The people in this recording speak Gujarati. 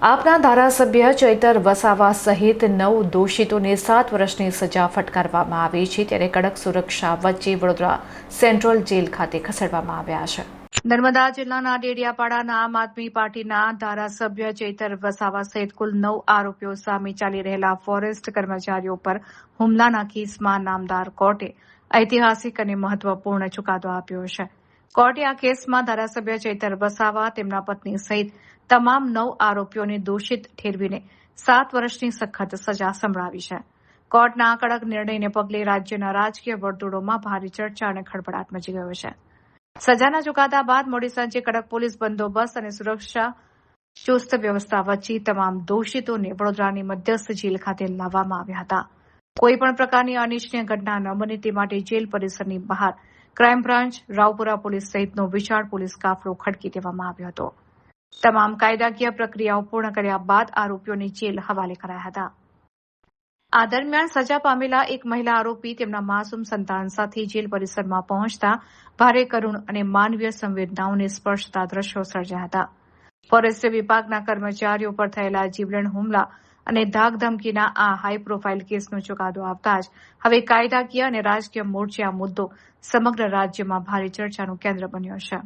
આપના ધારાસભ્ય ચૈતર વસાવા સહિત 9 દોષિતોને 7 વર્ષની સજા ફટકારવામાં આવી છે, ત્યારે કડક સુરક્ષા વચ્ચે વડોદરા સેન્ટ્રલ જેલ ખાતે ખસેડવામાં આવ્યા છે. નર્મદા જિલ્લાના ડેડિયાપાડાના આમ આદમી પાર્ટીના ધારાસભ્ય ચૈતર વસાવા સહિત કુલ 9 આરોપીઓ સામે ચાલી રહેલા ફોરેસ્ટ કર્મચારીઓ પર હુમલાના કેસમાં નામદાર કોર્ટે ઐતિહાસિક અને મહત્વપૂર્ણ ચુકાદો આપ્યો છે. કોર્ટે આ કેસમાં ધારાસભ્ય ચૈતર વસાવા, તેમના પત્ની સહિત તમામ 9 આરોપીઓને દોષિત ઠેરવીને 7 વર્ષની સખત સજા સંભળાવી છે. કોર્ટના આ કડક નિર્ણયને પગલે રાજ્યના રાજકીય વર્તુળોમાં ભારે ચર્ચા અને ખળભળાટ મચી ગયો છે. સજાના ચુકાદા બાદ મોડી સાંજે કડક પોલીસ બંદોબસ્ત અને સુરક્ષા ચુસ્ત વ્યવસ્થા વચ્ચે તમામ દોષિતોને વડોદરાની મધ્યસ્થ જેલ ખાતે લાવવામાં આવ્યા હતા. કોઈપણ પ્રકારની અનિચ્છનીય ઘટના ન બને તે માટે જેલ પરિસરની બહાર ક્રાઇમ બ્રાન્ચ, રાવપુરા પોલીસ સહિતનો વિશાળ પોલીસ કાફલો ખડકી દેવામાં આવ્યો હતો. તમામ કાયદાકીય પ્રક્રિયાઓ પૂર્ણ કર્યા બાદ આરોપીઓને જેલ હવાલે કરાયા હતા. આ દરમિયાન સજા પામેલા એક મહિલા આરોપી તેમના માસૂમ સંતાન સાથે જેલ પરિસરમાં પહોંચતા ભારે કરુણ અને માનવીય સંવેદનાઓને સ્પર્શતા દ્રશ્યો સર્જાયા હતા. ફોરેસ્ટ વિભાગના કર્મચારીઓ પર થયેલા જીવલેણ હુમલા અને ધાકધમકીના આ હાઈ પ્રોફાઇલ કેસનો ચુકાદો આવતા જ હવે કાયદાકીય અને રાજકીય મોરચે આ મુદ્દો સમગ્ર રાજ્યમાં ભારે ચર્ચાનું કેન્દ્ર બન્યો છે.